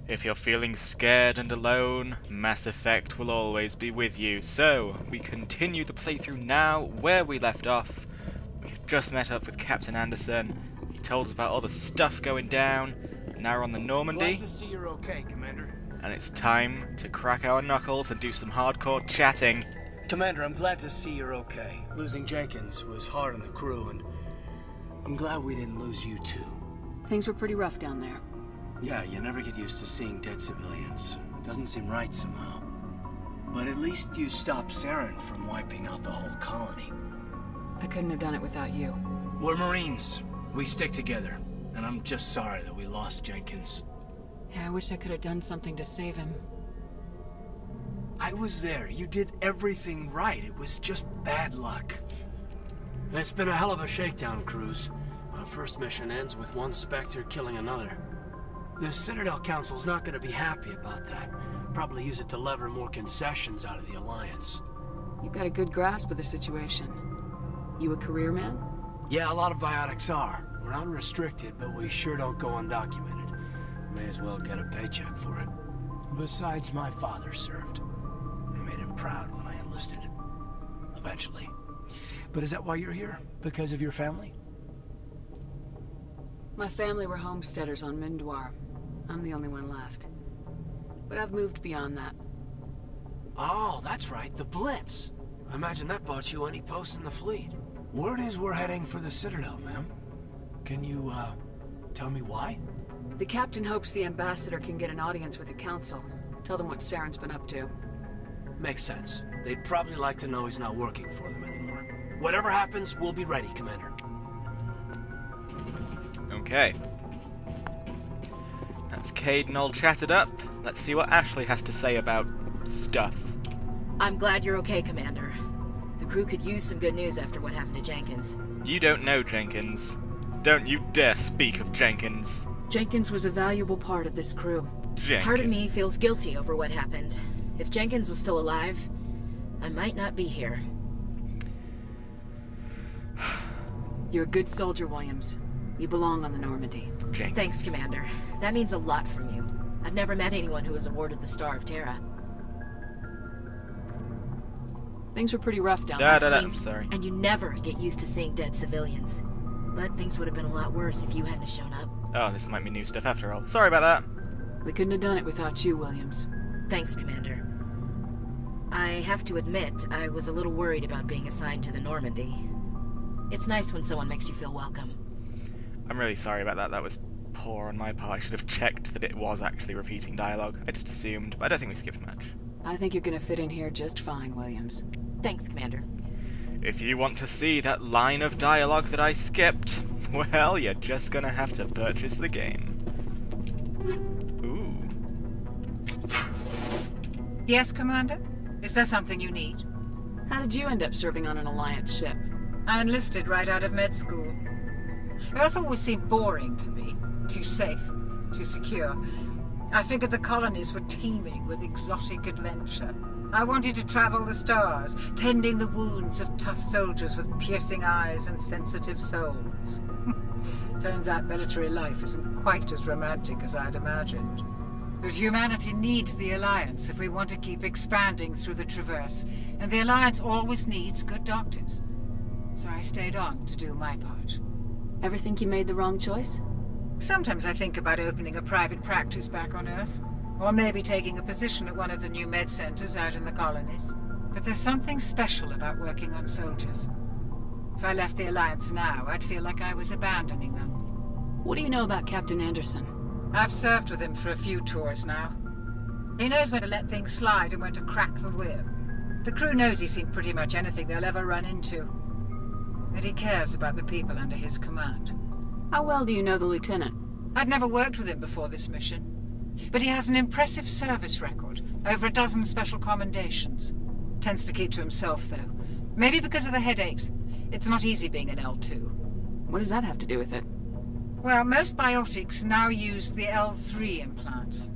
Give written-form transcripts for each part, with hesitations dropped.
If you're feeling scared and alone, Mass Effect will always be with you. So, we continue the playthrough now where we left off. We just met up with Captain Anderson. He told us about all the stuff going down. And now we're on the Normandy. Glad to see you're okay, Commander. And it's time to crack our knuckles and do some hardcore chatting. Commander, I'm glad to see you're okay. Losing Jenkins was hard on the crew, and I'm glad we didn't lose you too. Things were pretty rough down there. Yeah, you never get used to seeing dead civilians. It doesn't seem right somehow. But at least you stopped Saren from wiping out the whole colony. I couldn't have done it without you. We're Marines. We stick together. And I'm just sorry that we lost Jenkins. Yeah, I wish I could have done something to save him. I was there. You did everything right. It was just bad luck. It's been a hell of a shakedown cruise. Our first mission ends with one Spectre killing another. The Citadel Council's not going to be happy about that. Probably use it to lever more concessions out of the Alliance. You've got a good grasp of the situation. You a career man? Yeah, a lot of biotics are. We're unrestricted, but we sure don't go undocumented. May as well get a paycheck for it. Besides, my father served. I made him proud when I enlisted. Eventually. But is that why you're here? Because of your family? My family were homesteaders on Mindoir. I'm the only one left. But I've moved beyond that. Oh, that's right, the Blitz. I imagine that bought you any posts in the fleet. Word is we're heading for the Citadel, ma'am. Can you, tell me why? The captain hopes the ambassador can get an audience with the council. Tell them what Saren's been up to. Makes sense. They'd probably like to know he's not working for them anymore. Whatever happens, we'll be ready, Commander. Okay. That's Caden all chatted up. Let's see what Ashley has to say about stuff. I'm glad you're okay, Commander. The crew could use some good news after what happened to Jenkins. You don't know Jenkins. Don't you dare speak of Jenkins. Jenkins was a valuable part of this crew. Jenkins. Part of me feels guilty over what happened. If Jenkins was still alive, I might not be here. You're a good soldier, Williams. You belong on the Normandy. Jenkins. Thanks, Commander. That means a lot from you. I've never met anyone who was awarded the Star of Terra. Things were pretty rough down there. I'm sorry. And you never get used to seeing dead civilians. But things would have been a lot worse if you hadn't shown up. Oh, this might be new stuff after all. Sorry about that. We couldn't have done it without you, Williams. Thanks, Commander. I have to admit, I was a little worried about being assigned to the Normandy. It's nice when someone makes you feel welcome. I'm really sorry about that. That was poor on my part. I should have checked that it was actually repeating dialogue. I just assumed, but I don't think we skipped much. I think you're gonna fit in here just fine, Williams. Thanks, Commander. If you want to see that line of dialogue that I skipped, well, you're just gonna have to purchase the game. Ooh. Yes, Commander? Is there something you need? How did you end up serving on an Alliance ship? I enlisted right out of med school. Earth always seemed boring to me. Too safe, too secure. I figured the colonies were teeming with exotic adventure. I wanted to travel the stars, tending the wounds of tough soldiers with piercing eyes and sensitive souls. Turns out military life isn't quite as romantic as I'd imagined. But humanity needs the Alliance if we want to keep expanding through the Traverse, and the Alliance always needs good doctors. So I stayed on to do my part. Ever think you made the wrong choice? Sometimes I think about opening a private practice back on Earth. Or maybe taking a position at one of the new med centers out in the colonies. But there's something special about working on soldiers. If I left the Alliance now, I'd feel like I was abandoning them. What do you know about Captain Anderson? I've served with him for a few tours now. He knows when to let things slide and when to crack the whip. The crew knows he's seen pretty much anything they'll ever run into. And he cares about the people under his command. How well do you know the lieutenant? I'd never worked with him before this mission. But he has an impressive service record, over a dozen special commendations. Tends to keep to himself, though. Maybe because of the headaches. It's not easy being an L2. What does that have to do with it? Well, most biotics now use the L3 implants.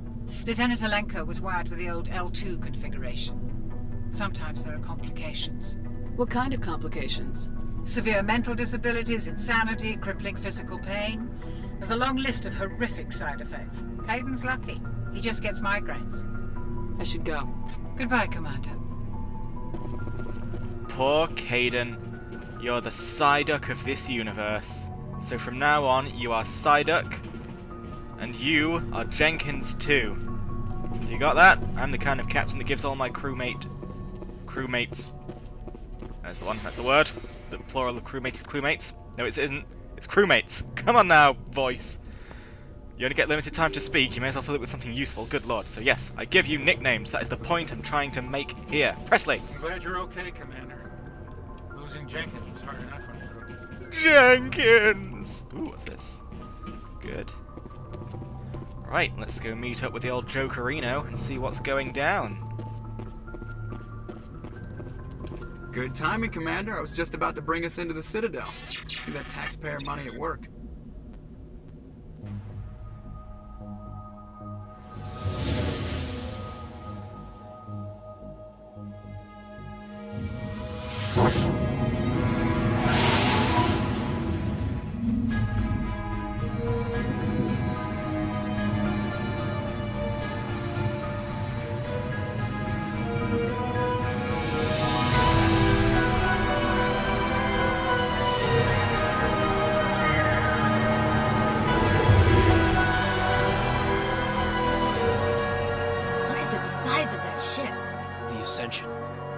Lieutenant Alenko was wired with the old L2 configuration. Sometimes there are complications. What kind of complications? Severe mental disabilities, insanity, crippling physical pain. There's a long list of horrific side effects. Caden's lucky. He just gets migraines. I should go. Goodbye, Commander. Poor Caden. You're the Psyduck of this universe. So from now on, you are Psyduck, and you are Jenkins too. You got that? I'm the kind of captain that gives all my crewmates... That's the one, that's the word. The plural of crewmate is crewmates. No, it isn't. It's crewmates. Come on now, voice. You only get limited time to speak, you may as well fill it with something useful, good lord. So yes, I give you nicknames, that is the point I'm trying to make here. Presley! I'm glad you're okay, Commander. Losing Jenkins was hard enough on you. Jenkins! Ooh, what's this? Good. Right, let's go meet up with the old Jokerino and see what's going down. Good timing, Commander. I was just about to bring us into the Citadel. See that taxpayer money at work.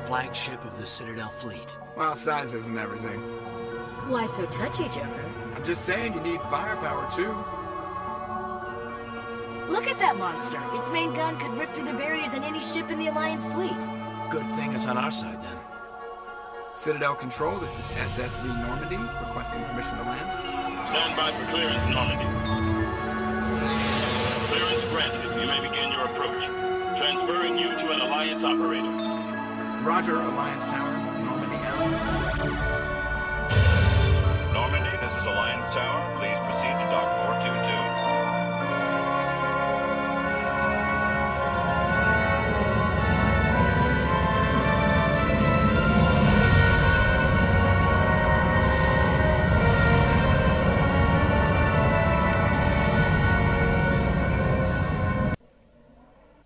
Flagship of the Citadel fleet. Well, size isn't everything. Why so touchy, Joker? I'm just saying you need firepower, too. Look at that monster. Its main gun could rip through the barriers in any ship in the Alliance fleet. Good thing it's on our side, then. Citadel Control, this is SSV Normandy, requesting permission to land. Stand by for clearance, Normandy. Clearance granted. You may begin your approach. Transferring you to an Alliance operator. Roger, Alliance Tower, Normandy out. Normandy, this is Alliance Tower. Please proceed to Dock 422.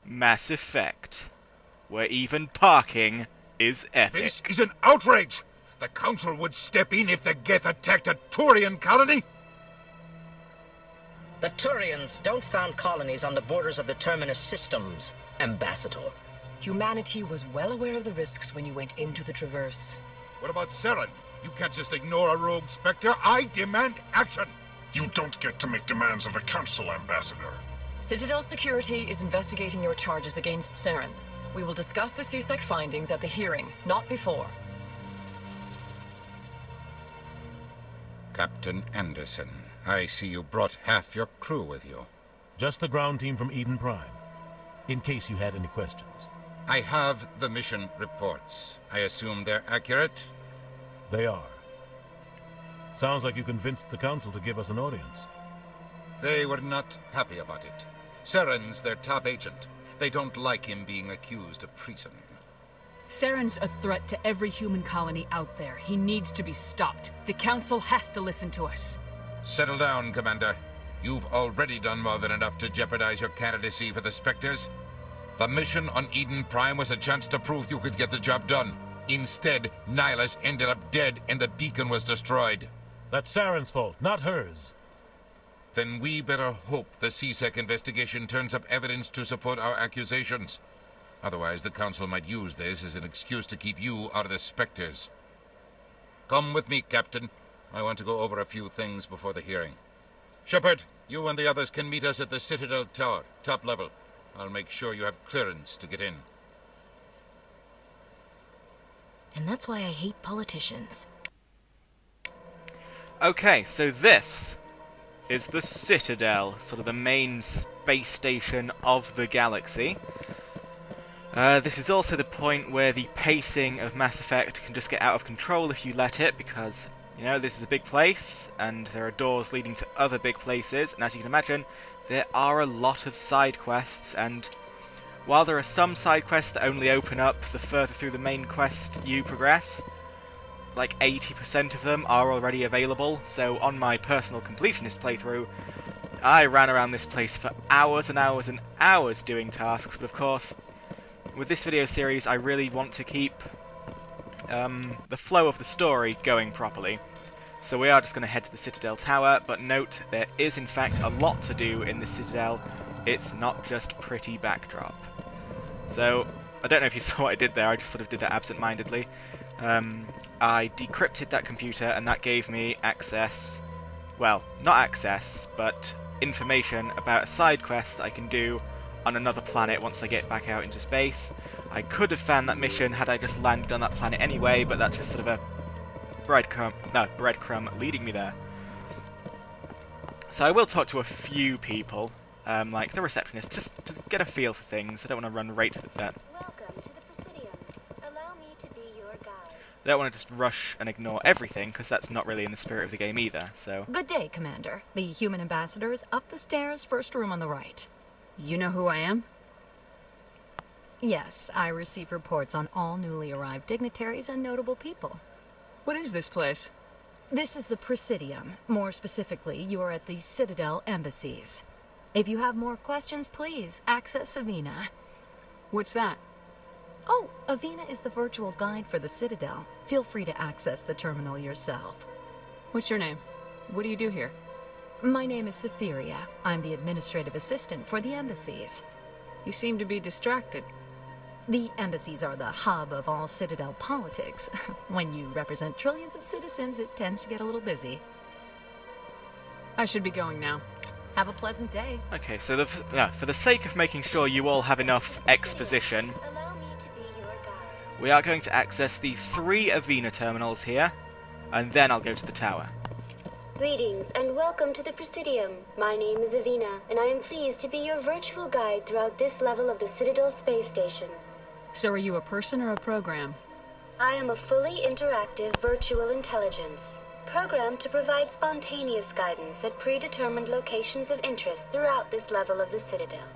Mass Effect, where even parking is epic. This is an outrage! The Council would step in if the Geth attacked a Turian colony? The Turians don't found colonies on the borders of the Terminus systems, Ambassador. Humanity was well aware of the risks when you went into the Traverse. What about Saren? You can't just ignore a rogue Spectre. I demand action! You don't get to make demands of the Council, Ambassador. Citadel Security is investigating your charges against Saren. We will discuss the CSEC findings at the hearing, not before. Captain Anderson, I see you brought half your crew with you. Just the ground team from Eden Prime, in case you had any questions. I have the mission reports. I assume they're accurate? They are. Sounds like you convinced the Council to give us an audience. They were not happy about it. Saren's their top agent. They don't like him being accused of treason. Saren's a threat to every human colony out there. He needs to be stopped. The Council has to listen to us. Settle down, Commander. You've already done more than enough to jeopardize your candidacy for the Spectres. The mission on Eden Prime was a chance to prove you could get the job done. Instead, Nihilus ended up dead and the beacon was destroyed. That's Saren's fault, not hers. Then we better hope the CSEC investigation turns up evidence to support our accusations. Otherwise, the Council might use this as an excuse to keep you out of the Spectres. Come with me, Captain. I want to go over a few things before the hearing. Shepard, you and the others can meet us at the Citadel Tower, top level. I'll make sure you have clearance to get in. And that's why I hate politicians. Okay, so this is the Citadel, sort of the main space station of the galaxy. This is also the point where the pacing of Mass Effect can just get out of control if you let it, because, you know, this is a big place, and there are doors leading to other big places, and as you can imagine, there are a lot of side quests, and while there are some side quests that only open up the further through the main quest you progress, like 80% of them are already available, so on my personal completionist playthrough, I ran around this place for hours and hours and hours doing tasks, but of course, with this video series I really want to keep the flow of the story going properly. So we are just going to head to the Citadel Tower, but note there is in fact a lot to do in the Citadel. It's not just pretty backdrop. So, I don't know if you saw what I did there, I just sort of did that absent-mindedly. I decrypted that computer and that gave me access, well, not access, but information about a side quest that I can do on another planet once I get back out into space. I could have found that mission had I just landed on that planet anyway, but that's just sort of a breadcrumb leading me there. So I will talk to a few people, like the receptionist, just to get a feel for things. I don't want to run right to that. Welcome to the Presidium. Allow me to be your guide. I don't want to just rush and ignore everything, because that's not really in the spirit of the game either, so... Good day, Commander. The human ambassador is up the stairs, first room on the right. You know who I am? Yes, I receive reports on all newly arrived dignitaries and notable people. What is this place? This is the Presidium. More specifically, you are at the Citadel embassies. If you have more questions, please access Avina. What's that? Oh, Avina is the virtual guide for the Citadel. Feel free to access the terminal yourself. What's your name? What do you do here? My name is Safiria. I'm the administrative assistant for the embassies. You seem to be distracted. The embassies are the hub of all Citadel politics. When you represent trillions of citizens, it tends to get a little busy. I should be going now. Have a pleasant day. Okay, so for the sake of making sure you all have enough exposition, we are going to access the 3 Avina terminals here, and then I'll go to the tower. Greetings and welcome to the Presidium. My name is Avina, and I am pleased to be your virtual guide throughout this level of the Citadel space station. So are you a person or a program? I am a fully interactive virtual intelligence, programmed to provide spontaneous guidance at predetermined locations of interest throughout this level of the Citadel.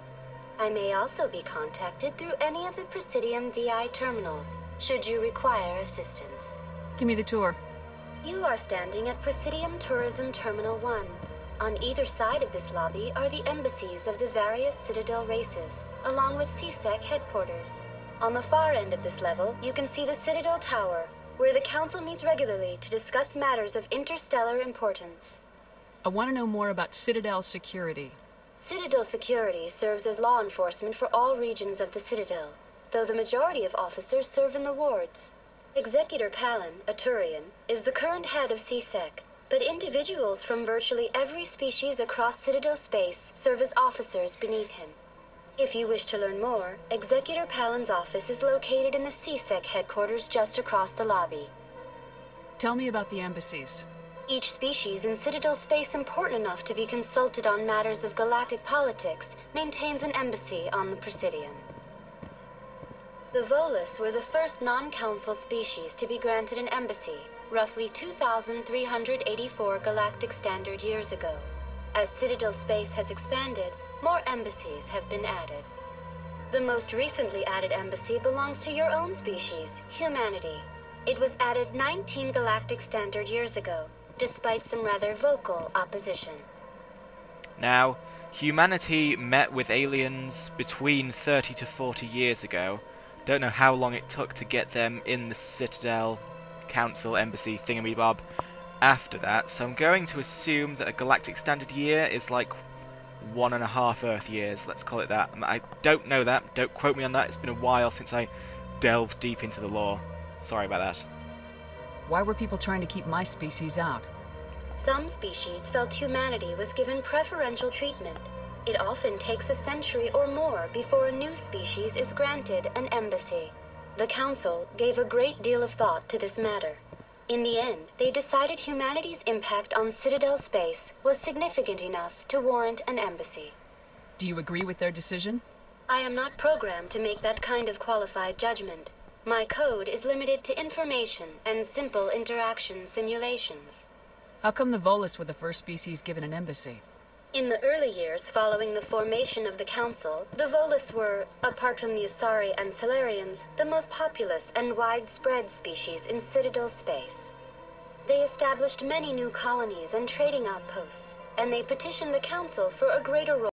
I may also be contacted through any of the Presidium VI terminals, should you require assistance. Give me the tour. You are standing at Presidium Tourism Terminal 1. On either side of this lobby are the embassies of the various Citadel races, along with CSEC headquarters. On the far end of this level, you can see the Citadel Tower, where the Council meets regularly to discuss matters of interstellar importance. I want to know more about Citadel security. Citadel security serves as law enforcement for all regions of the Citadel, though the majority of officers serve in the wards. Executor Palin, a Turian, is the current head of CSEC, but individuals from virtually every species across Citadel space serve as officers beneath him. If you wish to learn more, Executor Palin's office is located in the CSEC headquarters just across the lobby. Tell me about the embassies. Each species in Citadel space important enough to be consulted on matters of galactic politics maintains an embassy on the Presidium. The Volus were the first non-council species to be granted an embassy, roughly 2,384 galactic standard years ago. As Citadel space has expanded, more embassies have been added. The most recently added embassy belongs to your own species, humanity. It was added 19 galactic standard years ago, despite some rather vocal opposition. Now, humanity met with aliens between 30 to 40 years ago. Don't know how long it took to get them in the Citadel Council Embassy thingamabob after that, so I'm going to assume that a galactic standard year is like 1.5 Earth years, let's call it that. I don't know that, don't quote me on that, it's been a while since I delved deep into the lore. Sorry about that. Why were people trying to keep my species out? Some species felt humanity was given preferential treatment. It often takes a century or more before a new species is granted an embassy. The Council gave a great deal of thought to this matter. In the end, they decided humanity's impact on Citadel space was significant enough to warrant an embassy. Do you agree with their decision? I am not programmed to make that kind of qualified judgment. My code is limited to information and simple interaction simulations. How come the Volus were the first species given an embassy? In the early years following the formation of the Council, the Volus were, apart from the Asari and Solarians, the most populous and widespread species in Citadel space. They established many new colonies and trading outposts, and they petitioned the Council for a greater role.